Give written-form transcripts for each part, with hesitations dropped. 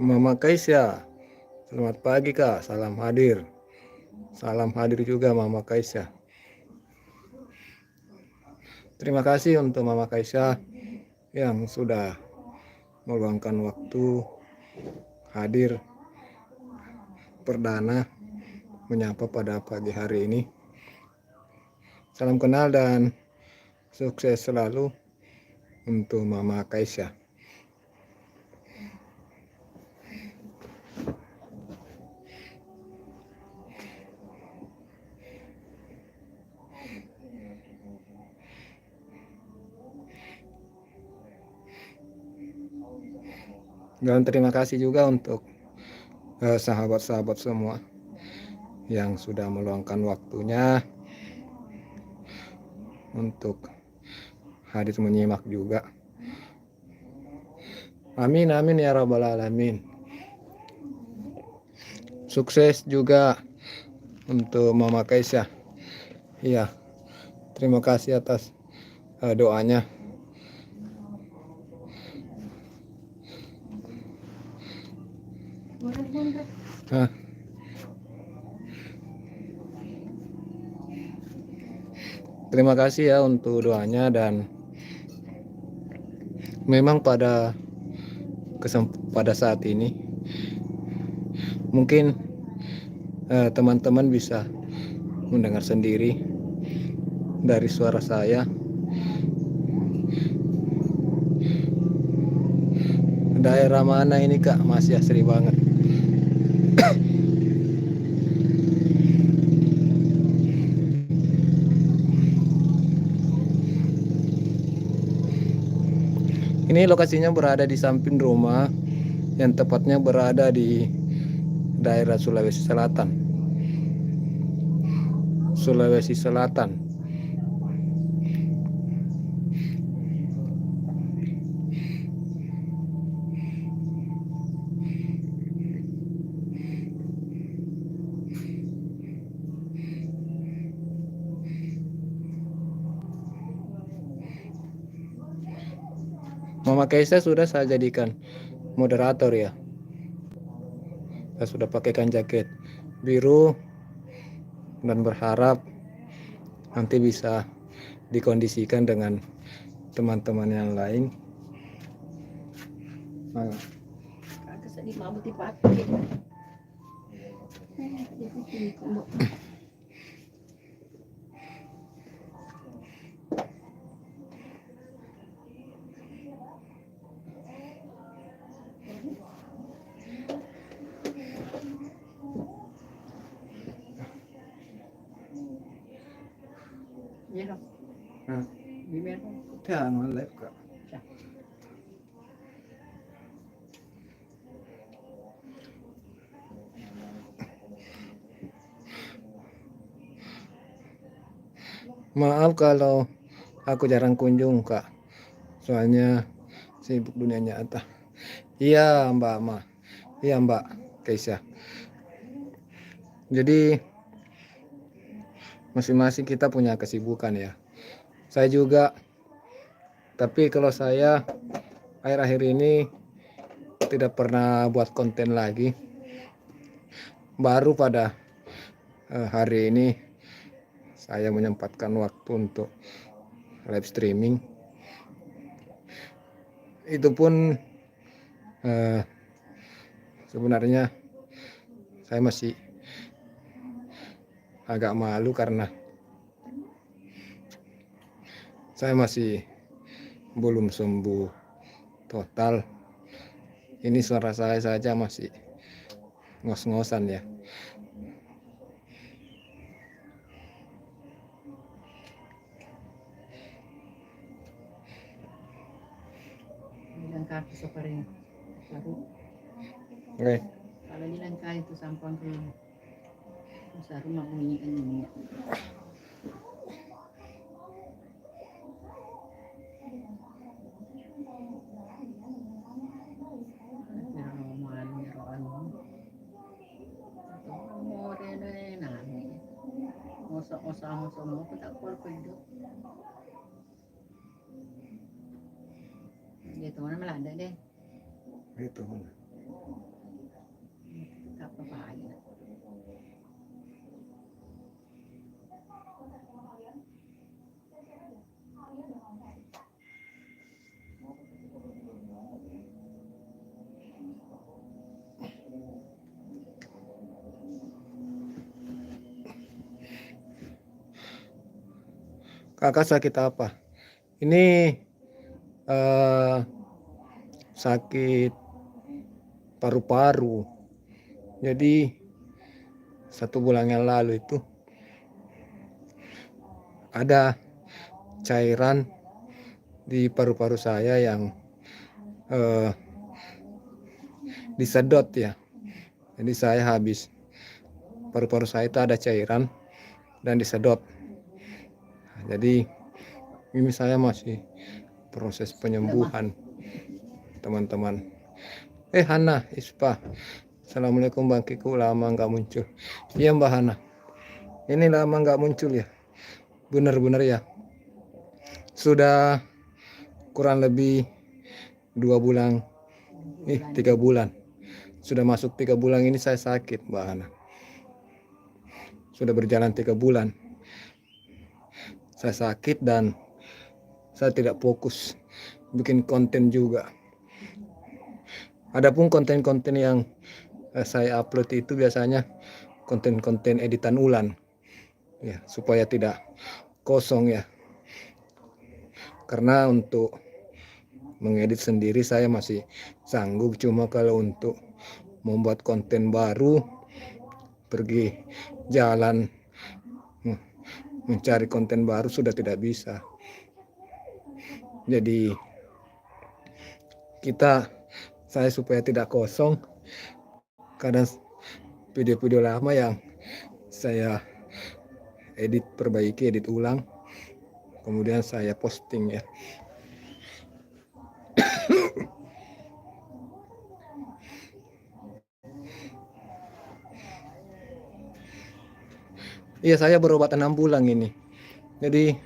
Mama Kaisya, selamat pagi Kak, salam hadir. Salam hadir juga Mama Kaisya. Terima kasih untuk Mama Kaisya yang sudah meluangkan waktu hadir perdana menyapa pada pagi hari ini. Salam kenal dan sukses selalu untuk Mama Kaisya. Dan terima kasih juga untuk sahabat-sahabat semua yang sudah meluangkan waktunya untuk hadir menyimak juga. Amin amin ya rabbal alamin. Sukses juga untuk Mama Kaisya. Iya, terima kasih atas doanya. Nah, terima kasih ya untuk doanya, dan memang pada saat ini mungkin teman-teman bisa mendengar sendiri dari suara saya. Daerah mana ini Kak? Masih asri banget. Ini lokasinya berada di samping rumah, yang tepatnya berada di daerah Sulawesi Selatan. Sulawesi Selatan. Mama Kaisa sudah saya jadikan moderator ya. Saya sudah pakaikan jaket biru dan berharap nanti bisa dikondisikan dengan teman-teman yang lain. Maaf kalau aku jarang kunjung Kak, soalnya sibuk dunia nyata. Iya Mbak Ma, iya Mbak Keisha. Jadi masing-masing kita punya kesibukan ya. Saya juga, tapi kalau saya akhir-akhir ini tidak pernah buat konten lagi. Baru pada hari ini saya menyempatkan waktu untuk live streaming. Itu pun sebenarnya saya masih agak malu karena saya masih belum sembuh total. Ini suara saya saja masih ngos-ngosan ya. Dilangkapi sa paring laro. Oke. Kalau dilangkapi itu sampang ke sa rumah bunyi. Osa mo ko tak ko itu. Dito na malanda deh. Itu. Kakak sakit apa? Ini sakit paru-paru. Jadi 1 bulan yang lalu itu ada cairan di paru-paru saya yang disedot ya. Jadi saya habis paru-paru saya itu ada cairan dan disedot. Jadi ini saya masih proses penyembuhan, teman-teman. Hana, Ispa. Assalamualaikum Bang Kiku, lama nggak muncul. Iya Mbak Hana. Ini lama nggak muncul ya. Bener-bener ya. Sudah kurang lebih 2 bulan, 3 bulan. Sudah masuk 3 bulan ini saya sakit Mbak Hana. Sudah berjalan 3 bulan. Saya sakit dan saya tidak fokus bikin konten juga. Adapun konten-konten yang saya upload itu biasanya konten-konten editan ulang ya, supaya tidak kosong ya. Karena untuk mengedit sendiri saya masih sanggup, cuma kalau untuk membuat konten baru, pergi jalan mencari konten baru sudah tidak bisa. Jadi saya supaya tidak kosong, kadang video-video lama yang saya perbaiki, edit ulang, kemudian saya posting ya. Iya, saya berobat 6 bulan ini. Jadi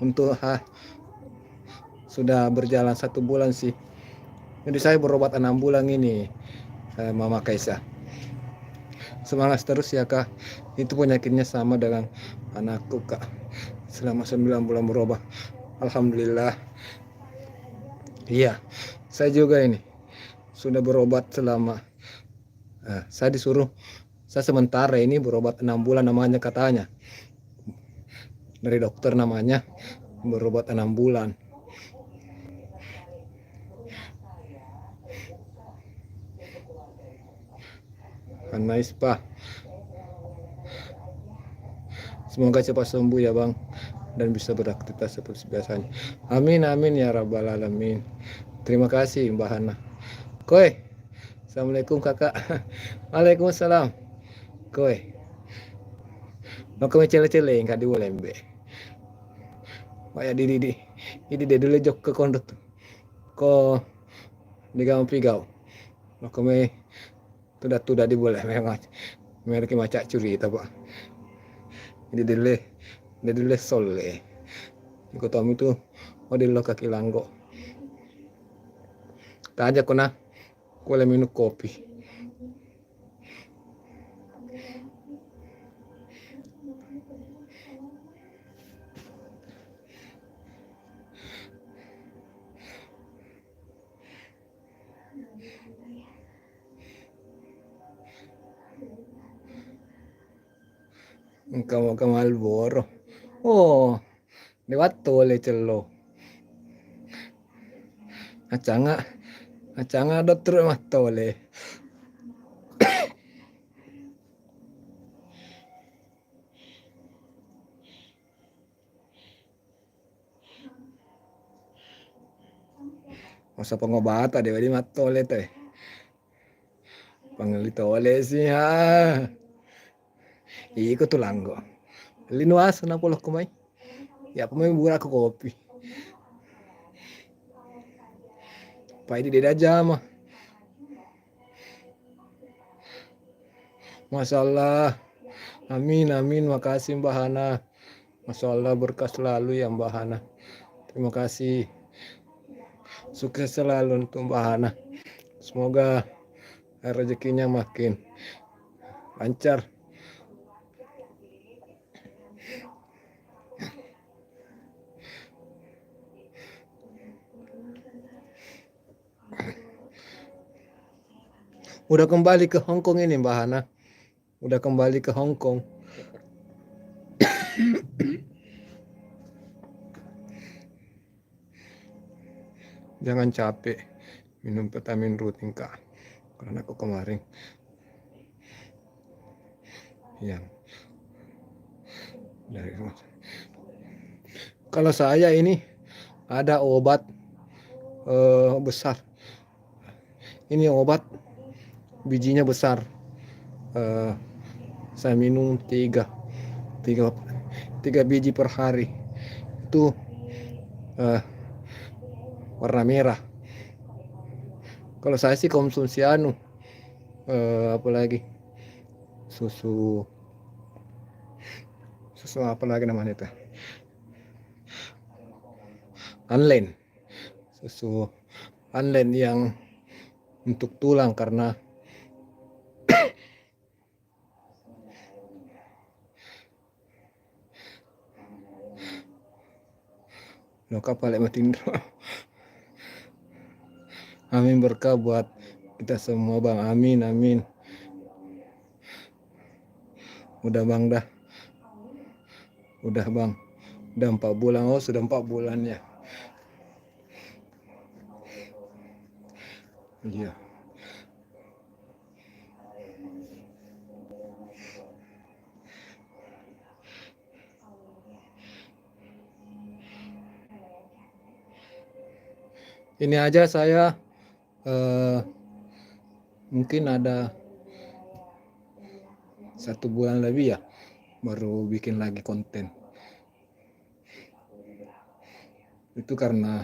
untuk sudah berjalan 1 bulan sih. Jadi saya berobat 6 bulan ini, Mama Kaisa. Semangat terus ya Kak. Itu penyakitnya sama dengan anakku Kak. Selama 9 bulan berobat. Alhamdulillah. Iya, saya juga ini sudah berobat selama saya sementara ini berobat 6 bulan namanya katanya. Dari dokter namanya berobat 6 bulan. Nice Pak. Semoga cepat sembuh ya Bang, dan bisa beraktivitas seperti biasanya. Amin amin ya rabbal alamin. Terima kasih Mbak Hana. Koi. Assalamualaikum Kakak. Waalaikumsalam. Koi. Mau kami cele-cele enggak diwolembe. Maya di dulu jok ke kondot. Ko digam pigau. Mau kami tudah diboleh memang. Mereka macak cerita Pak. Ini dele sole. Iko Tom itu model kaki langgo. Taja kona boleh minum kopi. Kamu Malboro. Oh, lewat tole celo. Acanga dokter mah tole. Masa pengobatan dia di matole teh. Pangalitole sih ha. Iko tulanggo. Linuas na polo kumay. Ya kumay burak kopi. Pai di aja mah. Masya Allah. Amin amin. Makasih Mbak Hana. Masya Allah berkah selalu ya Mbak Hana. Terima kasih. Sukses selalu untuk Mbak Hana. Semoga rezekinya makin lancar. Udah kembali ke Hong Kong ini Mbak Hana. Udah kembali ke Hong Kong. Jangan capek minum vitamin rutin kak, karena aku kemarin yang dari rumah. Kalau saya ini ada obat besar. Ini obat bijinya besar. Eh, saya minum tiga biji per hari. Itu warna merah. Kalau saya sih konsumsi apalagi susu apa lagi namanya itu, online, susu online yang untuk tulang, karena no kapal matindro. Amin, berkah buat kita semua bang, amin amin. Udah bang, udah bang, udah 4 bulan. Oh sudah 4 bulan ya. Iya. Ini aja saya mungkin ada 1 bulan lebih ya baru bikin lagi konten. Itu karena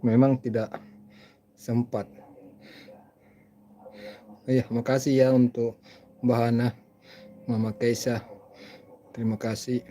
memang tidak sempat. Iya, makasih ya untuk Mbak Hana, Mama Keisha. Terima kasih.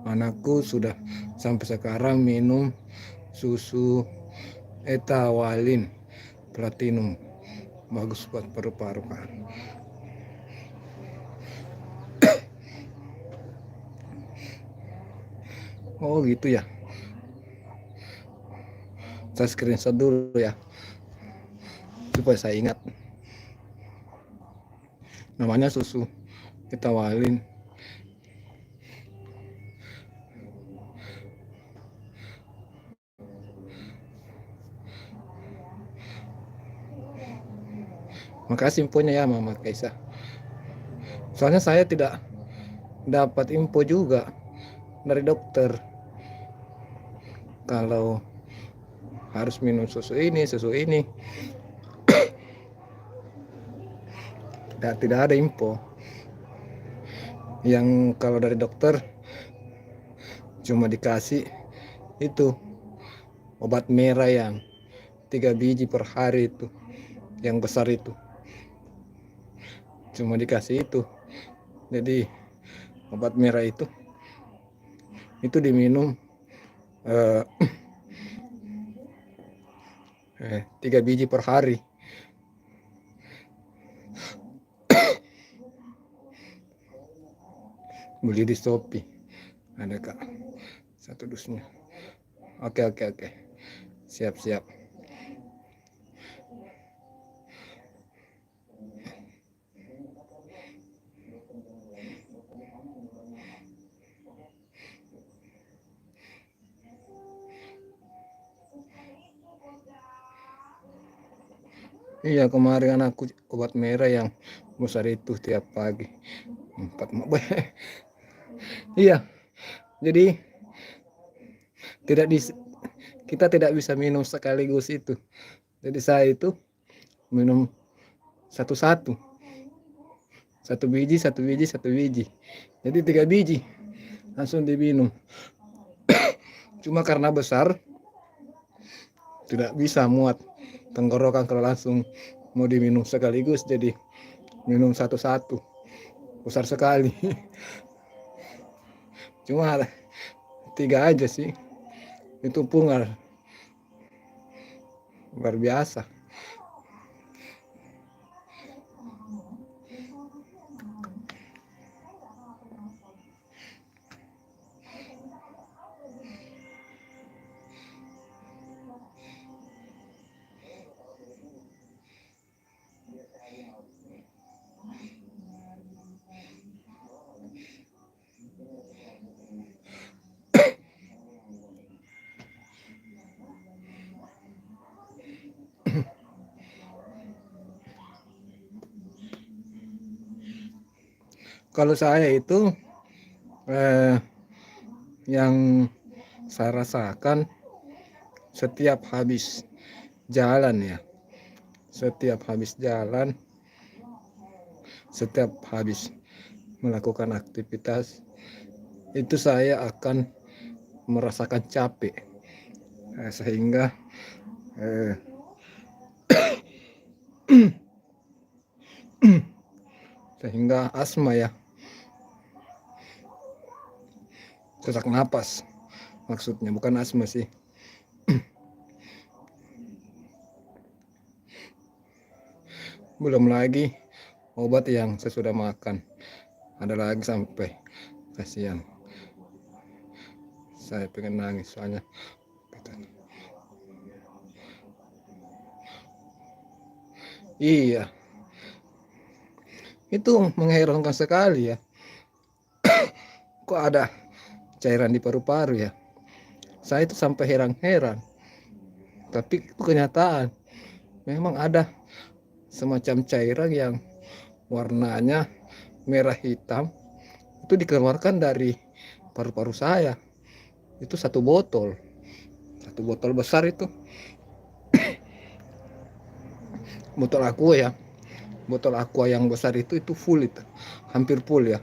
Anakku sudah sampai sekarang minum susu Etawalin Platinum, bagus buat paru-paru kan. Oh gitu ya, saya screenshot dulu ya supaya saya ingat. Namanya susu Etawalin. Makasih infonya ya Mama Kaisa. Soalnya saya tidak dapat info juga dari dokter kalau harus minum susu ini. Tidak ada info. Yang kalau dari dokter cuma dikasih itu obat merah yang 3 biji per hari itu, yang besar itu, cuma dikasih itu. Jadi obat merah itu diminum 3 biji per hari. Beli di Shopee, ada kak 1 dusnya. Oke, siap. Iya, kemarin aku obat merah yang besar itu tiap pagi 4. Iya, jadi kita tidak bisa minum sekaligus itu. Jadi saya itu minum satu-satu, 1 biji. Jadi 3 biji langsung diminum. Cuma karena besar tidak bisa muat tenggorokan kalau langsung mau diminum sekaligus, jadi minum satu-satu, besar sekali. Cuma 3 aja sih, itu pun luar biasa. Kalau saya itu yang saya rasakan setiap habis jalan, setiap habis melakukan aktivitas itu saya akan merasakan capek, sehingga asma ya, sesak napas maksudnya, bukan asma sih. Belum lagi obat yang saya sudah makan, ada lagi sampai kasihan. Saya pengen nangis soalnya. Iya, itu mengherankan sekali ya. Kok ada cairan di paru-paru ya? Saya itu sampai heran-heran. Tapi itu kenyataan. Memang ada semacam cairan yang warnanya merah hitam, itu dikeluarkan dari paru-paru saya. Itu 1 botol besar itu. Botol aqua yang besar itu full, itu hampir full ya,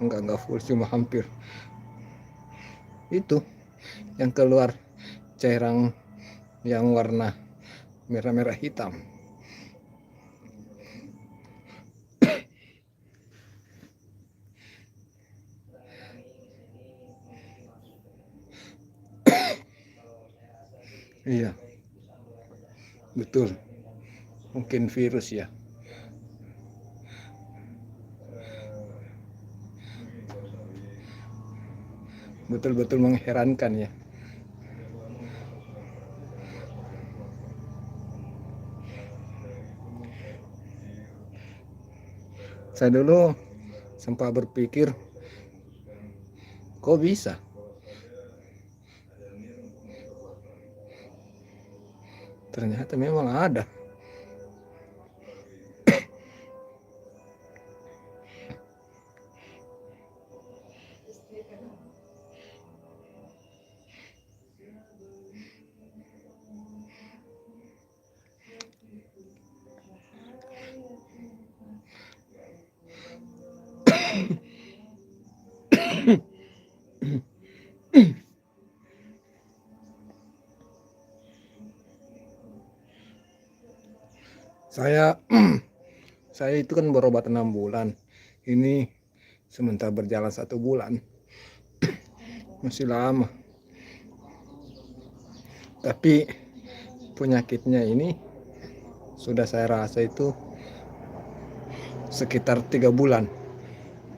enggak full, cuma hampir. Itu yang keluar cairan yang warna merah-merah hitam. Iya, betul, mungkin virus ya. Betul-betul mengherankan ya. Saya dulu sempat berpikir, kok bisa? Ternyata memang ada. Saya saya itu kan berobat 6 bulan. Ini sementara berjalan 1 bulan. Masih lama. Tapi penyakitnya ini sudah saya rasa itu sekitar 3 bulan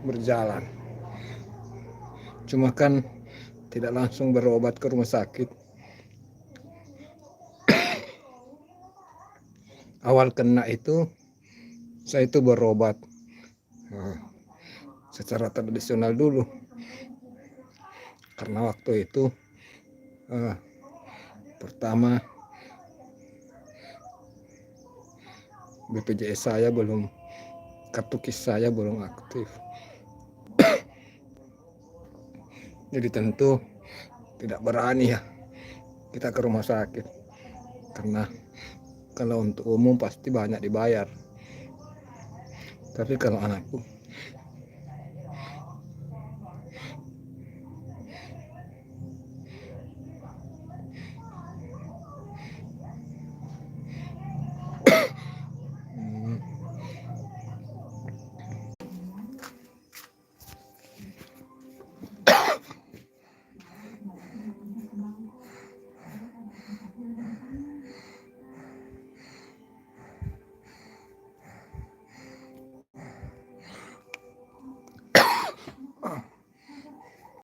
berjalan. Cuma kan tidak langsung berobat ke rumah sakit. Awal kena itu saya itu berobat secara tradisional dulu, karena waktu itu pertama BPJS saya belum, kartu KIS saya belum aktif. Jadi tentu tidak berani ya kita ke rumah sakit, karena kalau untuk umum pasti banyak dibayar. Tapi kalau anakku